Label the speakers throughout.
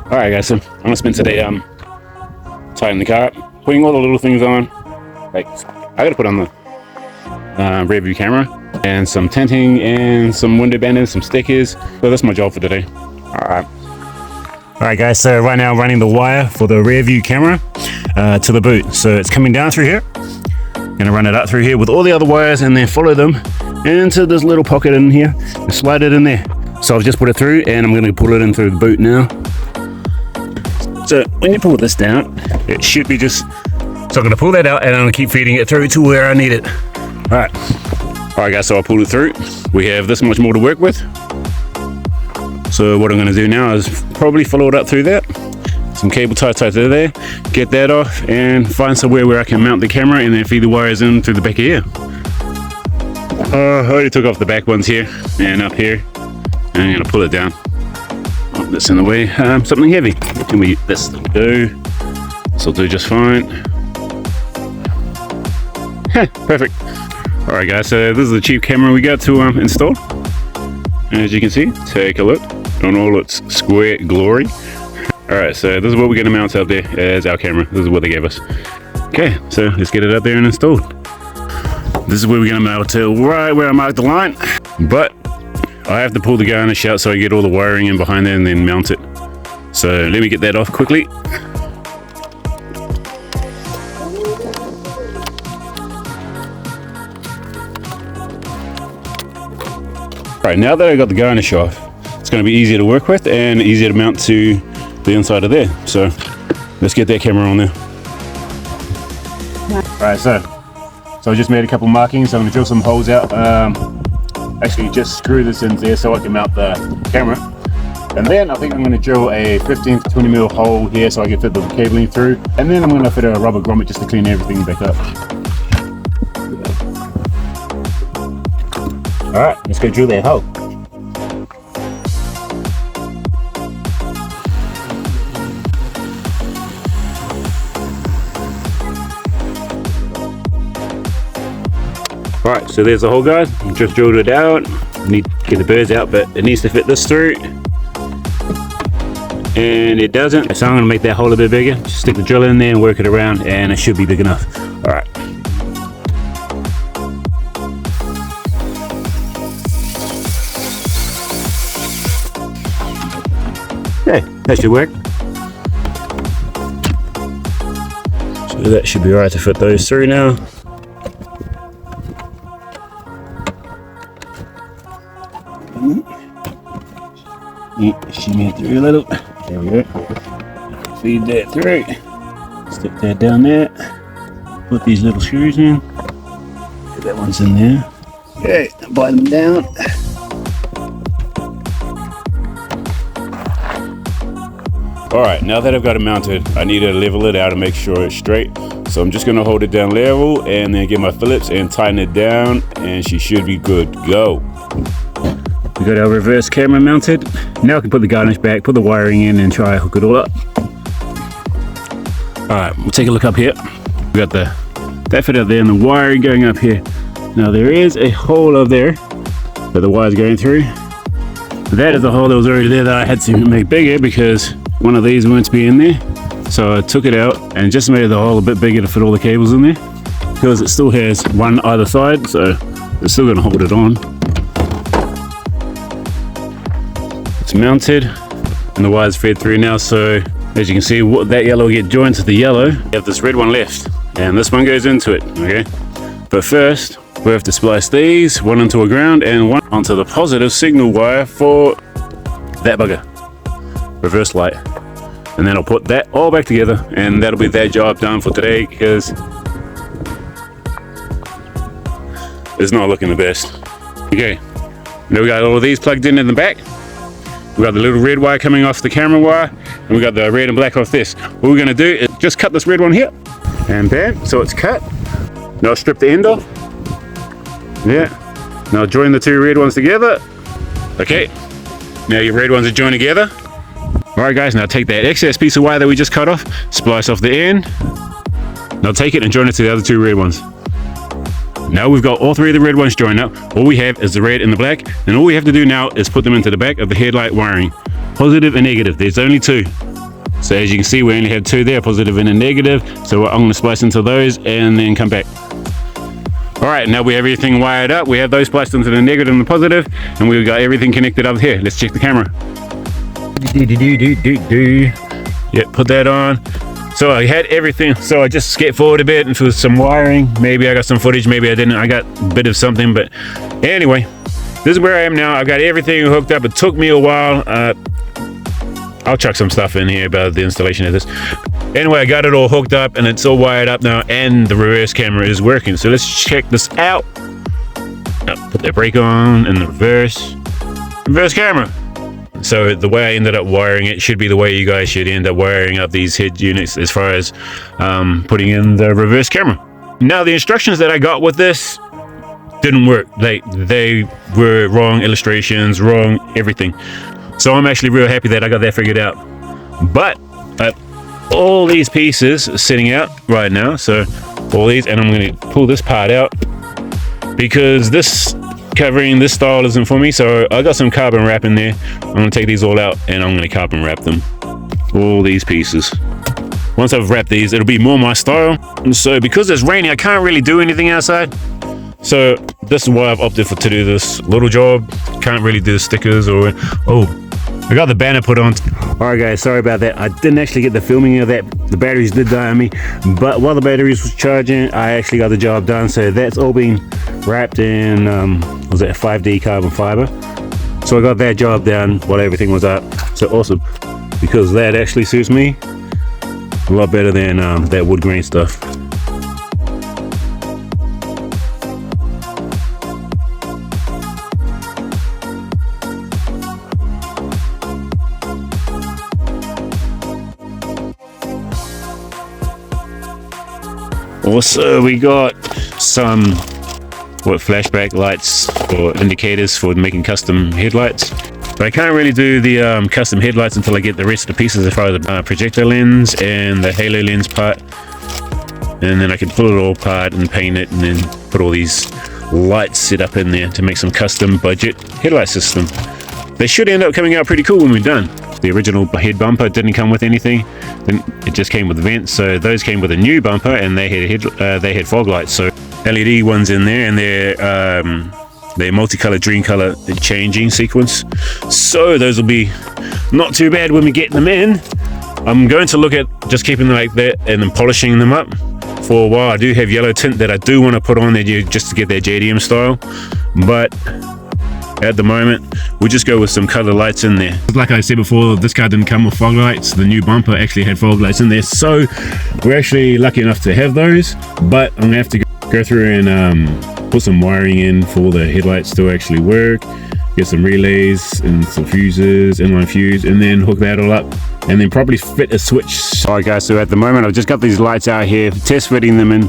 Speaker 1: Alright guys, so I'm gonna spend today tightening the car up, putting all the little things on. Like, I gotta put on the rear view camera and some tinting and some window bandings, some stickers. So that's my job for today. Alright guys, so right now I'm running the wire for the rear view camera to the boot. So it's coming down through here. Gonna run it up through here with all the other wires and then follow them into this little pocket in here and slide it in there. So I've just put it through and I'm gonna pull it in through the boot now. So when you pull this down, it should be just, so I'm gonna pull that out and I'm gonna keep feeding it through to where I need it. All right guys, so I pulled it through. We have this much more to work with. So what I'm gonna do now is probably follow it up through that. Some cable ties to there, get that off and find somewhere where I can mount the camera and then feed the wires in through the back of here. I already took off the back ones here and up here. And I'm gonna pull it down. Oh, that's in the way. Something heavy. Can we, this will do. This will do just fine. Perfect. All right guys, so this is the cheap camera we got to install. As you can see, take a look on all its square glory. All right, so this is what we're gonna mount up there as our camera. This is what they gave us. Okay, so let's get it up there and installed. This is where we're gonna mount it right where I marked the line. But I have to pull the garnish out so I get all the wiring in behind there and then mount it. So let me get that off quickly. Alright, now that I got the garnish off, it's going to be easier to work with and easier to mount to the inside of there. So let's get that camera on there. Alright, so I just made a couple markings. I'm going to drill some holes out. Actually just screw this in there so I can mount the camera. And then I think I'm going to drill a 15 to 20 mil hole here so I can fit the cabling through. And then I'm going to fit a rubber grommet just to clean everything back up. Alright, let's go drill that hole. Alright, so there's the hole guys. Just drilled it out. Need to get the birds out, but it needs to fit this through. And it doesn't, so I'm going to make that hole a bit bigger. Just stick the drill in there and work it around and it should be big enough. Alright. Okay, that should work. So that should be alright to fit those through now. Shimmy it through a little. There we go. Feed that through. Stick that down there. Put these little screws in. Get that one's in there. Okay, bite them down. Alright, now that I've got it mounted, I need to level it out and make sure it's straight. So I'm just going to hold it down level and then get my Phillips and tighten it down and she should be good to go. We got our reverse camera mounted. Now I can put the garnish back, put the wiring in and try to hook it all up. Alright, we'll take a look up here. We got that fit out there and the wiring going up here. Now there is a hole up there that the wire's going through. That is a hole that was already there that I had to make bigger because one of these went to be in there. So I took it out and just made the hole a bit bigger to fit all the cables in there. Because it still has one either side, so it's still going to hold it on. It's mounted and the wire's fed through now, so as you can see that yellow will get joined to the yellow. We have this red one left and this one goes into it, okay? But first we have to splice these, one onto a ground and one onto the positive signal wire for that bugger. Reverse light. And then I'll put that all back together and that'll be that job done for today because it's not looking the best. Okay, now we got all of these plugged in the back. We got the little red wire coming off the camera wire and we got the red and black off this. What we're going to do is just cut this red one here and bam, so it's cut. Now strip the end off. Yeah, now join the two red ones together. Okay, now your red ones are joined together. Alright guys, now take that excess piece of wire that we just cut off, splice off the end. Now take it and join it to the other two red ones. Now we've got all three of the red ones joined up. All we have is the red and the black, and all we have to do now is put them into the back of the headlight wiring. Positive and negative, there's only two. So as you can see, we only have 2 there, positive and a negative. So I'm going to splice into those and then come back. All right, now we have everything wired up. We have those spliced into the negative and the positive, and we've got everything connected up here. Let's check the camera. Yep, put that on. So I had everything. So I just skate forward a bit and for some wiring. Maybe I got some footage, maybe I didn't. I got a bit of something, but anyway, this is where I am now. I've got everything hooked up. It took me a while. I'll chuck some stuff in here about the installation of this. Anyway, I got it all hooked up and it's all wired up now, and the reverse camera is working. So let's check this out. Put that brake on and the reverse camera. So the way I ended up wiring it should be the way you guys should end up wiring up these head units as far as putting in the reverse camera. Now the instructions that I got with this didn't work. They were wrong illustrations, wrong everything. So I'm actually real happy that I got that figured out. But all these pieces are sitting out right now. So all these, and I'm going to pull this part out because this covering this style isn't for me. So I got some carbon wrap in there. I'm going to take these all out and I'm going to carbon wrap them. All these pieces. Once I've wrapped these, it'll be more my style. And so because it's raining, I can't really do anything outside. So this is why I've opted to do this little job. Can't really do the stickers or, oh, I got the banner put on. All right guys, sorry about that. I didn't actually get the filming of that. The batteries did die on me, but while the batteries was charging, I actually got the job done. So that's all been wrapped in, was that 5D carbon fiber? So I got that job done while everything was up. So awesome, because that actually suits me a lot better than that wood grain stuff. Also, we got some flashback lights or indicators for making custom headlights. But I can't really do the custom headlights until I get the rest of the pieces as far as the projector lens and the halo lens part. And then I can pull it all apart and paint it and then put all these lights set up in there to make some custom budget headlight system. They should end up coming out pretty cool when we're done. The original head bumper didn't come with anything, it just came with vents. So those came with a new bumper and they had fog lights, so LED ones in there, and they're multicolored dream color changing sequence. So those will be not too bad when we get them in. I'm going to look at just keeping them like that and then polishing them up for a while. I do have yellow tint that I do want to put on there just to get that JDM style, but at the moment we'll just go with some color lights in there. Like I said before, this car didn't come with fog lights. The new bumper actually had fog lights in there, so we're actually lucky enough to have those. But I'm gonna have to go through and put some wiring in for the headlights to actually work, get some relays and some fuses, inline fuse, and then hook that all up and then probably fit a switch. All right guys, so at the moment I've just got these lights out here, test fitting them in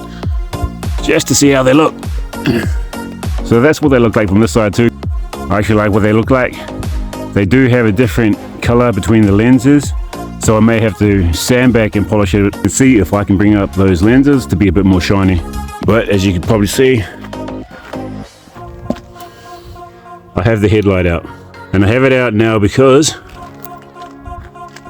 Speaker 1: just to see how they look. So that's what they look like from this side too. I actually like what they look like. They do have a different color between the lenses, so I may have to sandbag and polish it and see if I can bring up those lenses to be a bit more shiny. But as you can probably see, I have the headlight out, and I have it out now because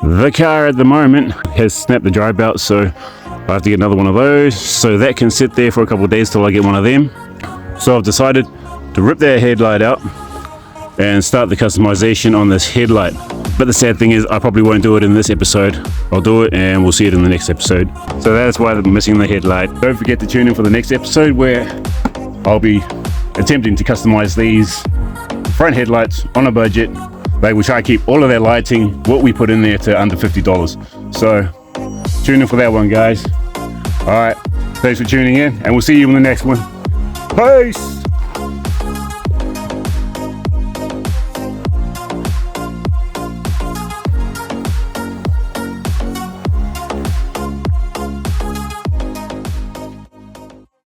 Speaker 1: the car at the moment has snapped the drive belt, so I have to get another one of those, so that can sit there for a couple of days till I get one of them. So I've decided to rip that headlight out and start the customization on this headlight. But the sad thing is I probably won't do it in this episode. I'll do it and we'll see it in the next episode. So that's why I'm missing the headlight. Don't forget to tune in for the next episode where I'll be attempting to customize these front headlights on a budget. They will try to keep all of that lighting, what we put in there, to under $50. So tune in for that one, guys. All right, thanks for tuning in and we'll see you in the next one. Peace.